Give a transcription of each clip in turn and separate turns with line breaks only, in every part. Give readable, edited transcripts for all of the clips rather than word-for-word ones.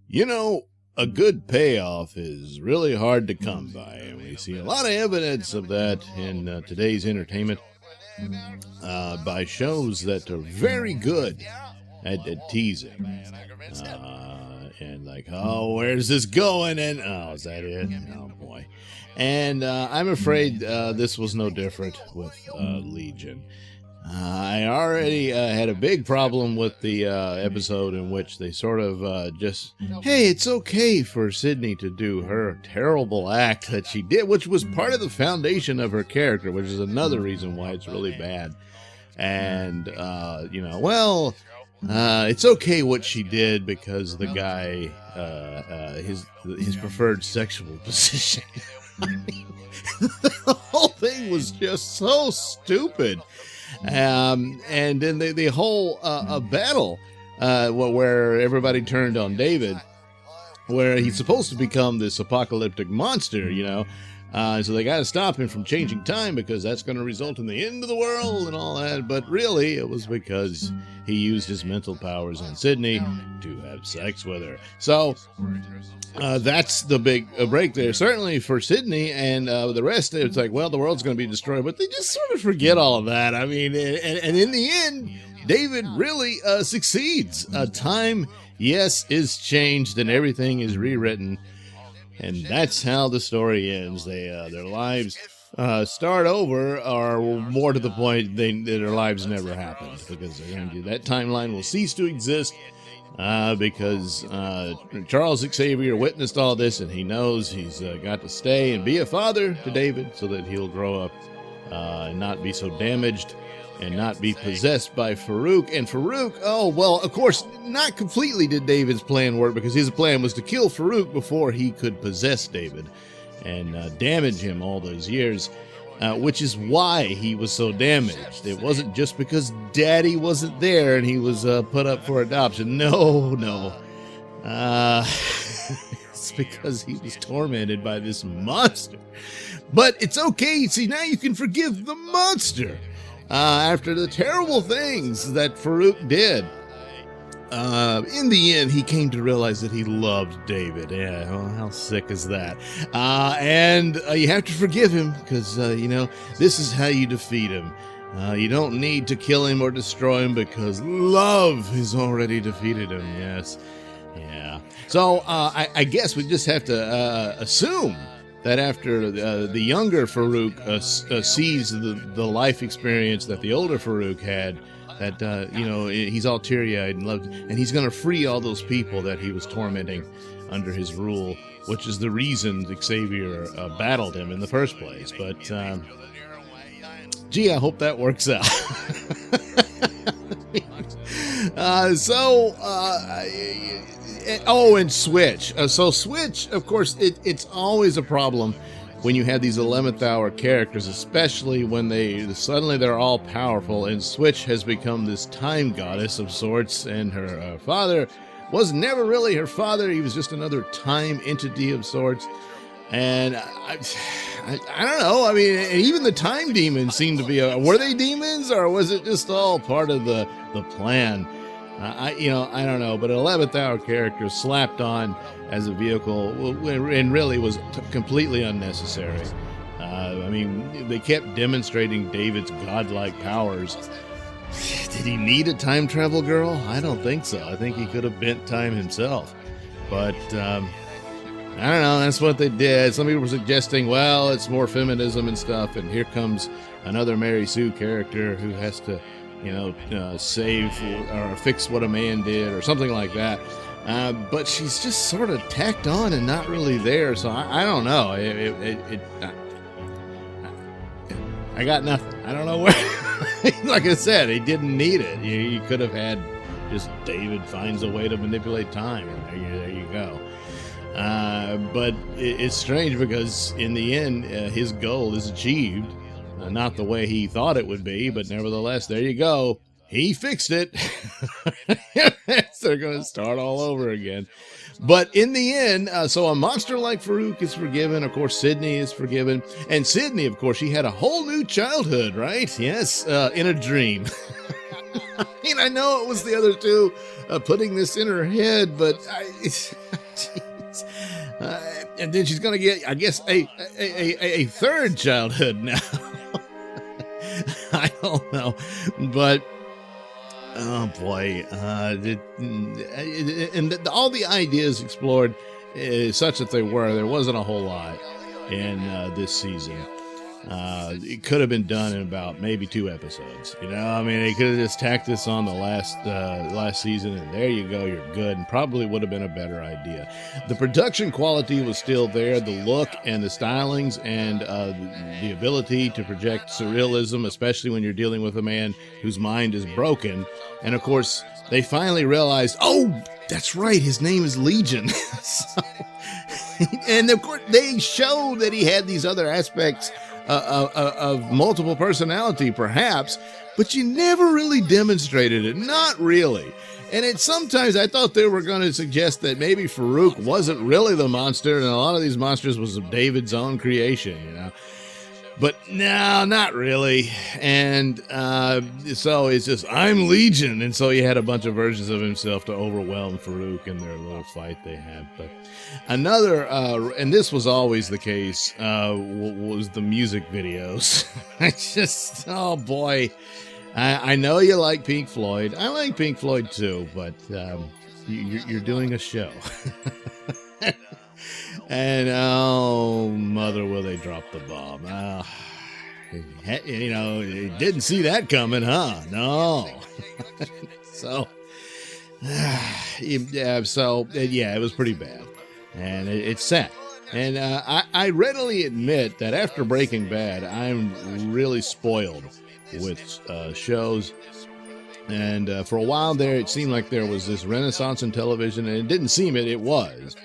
You know, a good payoff is really hard to come by, and we see a lot of evidence of that in today's entertainment by shows that are very good at teasing. And like, oh, where's this going? And oh, is that it? Oh boy. And I'm afraid this was no different with Legion. I already had a big problem with the episode in which they sort of just, hey, it's okay for Sydney to do her terrible act that she did, which was part of the foundation of her character, which is another reason why it's really bad. And, it's okay what she did because the guy, his preferred sexual position. The whole thing was just so stupid. And then the whole battle where everybody turned on David, where he's supposed to become this apocalyptic monster, so they got to stop him from changing time because that's going to result in the end of the world and all that. But really, it was because he used his mental powers on Sydney to have sex with her. So that's the big break there, certainly for Sydney, and the rest, it's like, well, the world's going to be destroyed, but they just sort of forget all of that. I mean, and in the end, David really succeeds. Time, yes, is changed, and everything is rewritten, and that's how the story ends. Their lives start over, or more to the point, their lives never happened, because that timeline will cease to exist. Because Charles Xavier witnessed all this, and he knows he's got to stay and be a father to David so that he'll grow up and not be so damaged and not be possessed by Farouk. And Farouk, oh, well, of course, not completely did David's plan work, because his plan was to kill Farouk before he could possess David and damage him all those years. Which is why he was so damaged. It wasn't just because Daddy wasn't there and he was put up for adoption. No. It's because he was tormented by this monster. But it's okay. See, now you can forgive the monster after the terrible things that Farouk did. In the end, he came to realize that he loved David. Yeah, well, how sick is that? And you have to forgive him, because, this is how you defeat him. You don't need to kill him or destroy him, because love has already defeated him. Yes. Yeah. So I guess we just have to assume that after the younger Farouk sees the life experience that the older Farouk had, that, he's all teary-eyed and loved, and he's going to free all those people that he was tormenting under his rule, which is the reason Xavier battled him in the first place. But, gee, I hope that works out. And Switch. So Switch, of course, it's always a problem when you have these 11th hour characters, especially when suddenly they're all powerful, and Switch has become this time goddess of sorts, and her father was never really her father. He was just another time entity of sorts. And I don't know. I mean, even the time demons seem to be were they demons, or was it just all part of the plan? I don't know, but an 11th hour character slapped on as a vehicle and really was completely unnecessary. They kept demonstrating David's godlike powers. Did he need a time travel girl? I don't think so. I think he could have bent time himself. But, I don't know, that's what they did. Some people were suggesting, well, it's more feminism and stuff, and here comes another Mary Sue character who has to save or fix what a man did or something like that. But she's just sort of tacked on and not really there. So I don't know. I got nothing. I don't know where. Like I said, he didn't need it. You could have had just David finds a way to manipulate time. And there you go. But it's strange because in the end, his goal is achieved. Not the way he thought it would be, but nevertheless, there you go. He fixed it. They're going to start all over again. But in the end, so a monster like Farouk is forgiven. Of course, Sydney is forgiven. And Sydney, of course, she had a whole new childhood, right? Yes, in a dream. I mean, I know it was the other two putting this in her head, but jeez. And then she's going to get, I guess, a third childhood now. I don't know, but oh boy, all the ideas explored, such that they were, there wasn't a whole lot in this season. It could have been done in about maybe 2 episodes. You know, I mean, they could have just tacked this on the last season, and there you go, you're good, and probably would have been a better idea. The production quality was still there, the look and the stylings, and the ability to project surrealism, especially when you're dealing with a man whose mind is broken. And of course, they finally realized, oh, that's right, his name is Legion. And of course, they showed that he had these other aspects of multiple personality, perhaps, but you never really demonstrated it. Not really. And sometimes I thought they were going to suggest that maybe Farouk wasn't really the monster, and a lot of these monsters was of David's own creation, you know. But no, not really. And so it's just, I'm Legion. And so he had a bunch of versions of himself to overwhelm Farouk in their little fight they had. But another, and this was always the case, was the music videos. I just, oh boy. I know you like Pink Floyd. I like Pink Floyd too, but you're doing a show. And oh, mother, will they drop the bomb? You know, you didn't see that coming, huh? No. So, yeah, it was pretty bad, and it's sad. And I readily admit that after Breaking Bad, I'm really spoiled with shows. And for a while there, it seemed like there was this renaissance in television, and it didn't seem it was.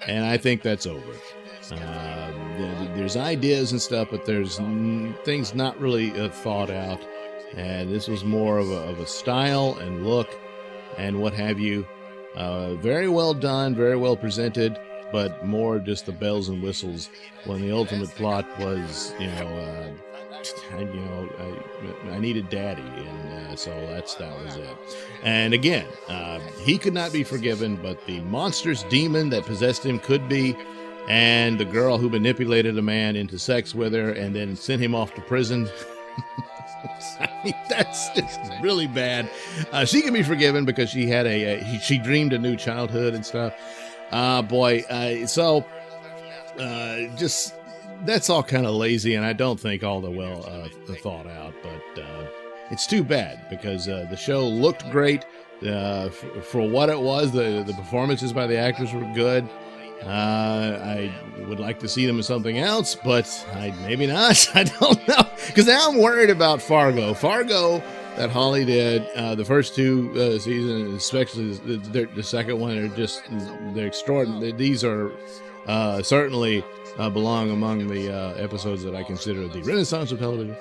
And I think that's over. There's ideas and stuff, but there's things not really thought out. And this was more of a style and look and what have you. Very well done, very well presented, but more just the bells and whistles when the ultimate plot was, I needed daddy, and so that was it. And again, he could not be forgiven, but the monstrous demon that possessed him could be, and the girl who manipulated a man into sex with her and then sent him off to prison. I mean, that's just really bad. She can be forgiven because she had she dreamed a new childhood and stuff. Just that's all kind of lazy, and I don't think all the well thought out. But it's too bad because the show looked great for what it was. The performances by the actors were good. I would like to see them in something else, but maybe not. I don't know, because now I'm worried about Fargo. Fargo that Holly did, the first 2 seasons, especially the second one, they're extraordinary. These are certainly belong among the episodes that I consider the renaissance of television.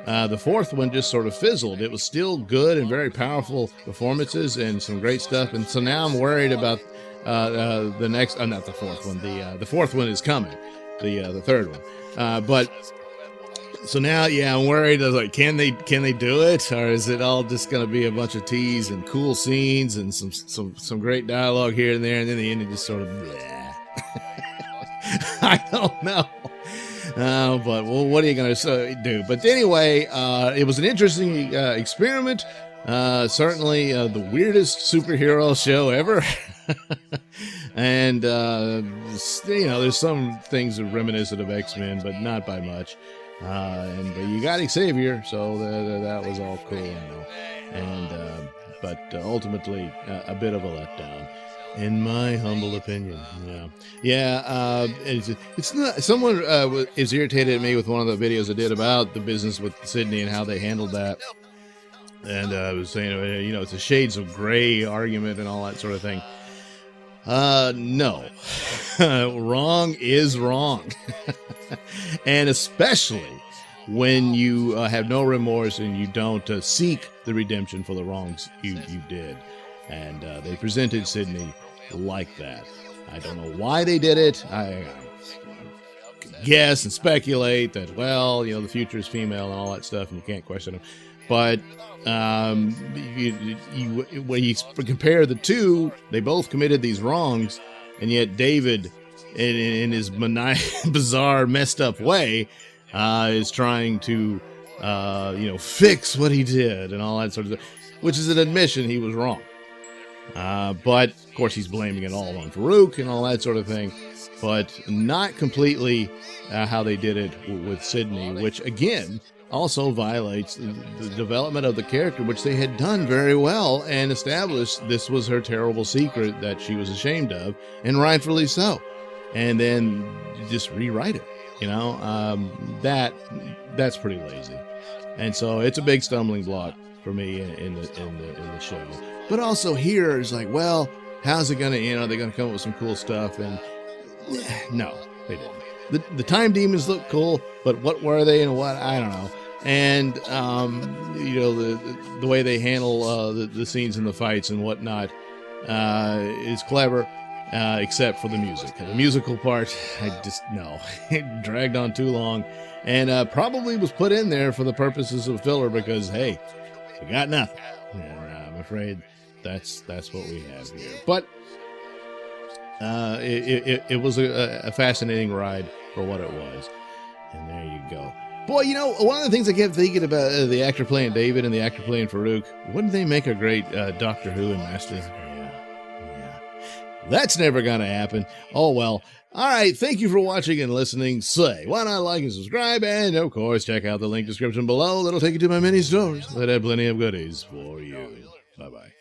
The fourth one just sort of fizzled. It was still good and very powerful performances and some great stuff. And so now I'm worried about the next, not the fourth one. The fourth one is coming, the third one. But so now, I'm worried. I was like, can they do it, or is it all just going to be a bunch of tease and cool scenes and some great dialogue here and there, and then the ending just sort of bleh. I don't know. But what are you going to do? But anyway, it was an interesting experiment. Certainly the weirdest superhero show ever. And, there's some things that are reminiscent of X-Men, but not by much. And you got Xavier, so that was all cool. But ultimately, a bit of a letdown. In my humble opinion, it's not. Someone is irritated at me with one of the videos I did about the business with Sydney and how they handled that, and I was saying, it's a shades of gray argument and all that sort of thing. No, wrong is wrong, and especially when you have no remorse and you don't seek the redemption for the wrongs you did. And they presented Sydney like that. I don't know why they did it. I guess and speculate that, the future is female and all that stuff, and you can't question them. But when you compare the two, they both committed these wrongs, and yet David, in his bizarre, messed up way, is trying to, fix what he did and all that sort of stuff, which is an admission he was wrong. But of course, he's blaming it all on Farouk and all that sort of thing, but not completely how they did it with Sydney, which again also violates the development of the character, which they had done very well and established this was her terrible secret that she was ashamed of, and rightfully so. And then just rewrite it, that's pretty lazy. And so it's a big stumbling block for me in the show. But also here is like, well, how's it going to end? Are they going to come up with some cool stuff? And no, they didn't. The time demons look cool, but what were they and what? I don't know. And, the way they handle the scenes and the fights and whatnot is clever, except for the music. The musical part, it dragged on too long, and probably was put in there for the purposes of filler because, hey, we got nothing. And I'm afraid that's what we have here. But it was a fascinating ride for what it was. And there you go. Boy, one of the things I kept thinking about the actor playing David and the actor playing Farouk, wouldn't they make a great Doctor Who and Master? Yeah. That's never going to happen. Oh, well. All right. Thank you for watching and listening. Say, why not like and subscribe? And, of course, check out the link description below. That'll take you to my mini stores that have plenty of goodies for you. Bye-bye.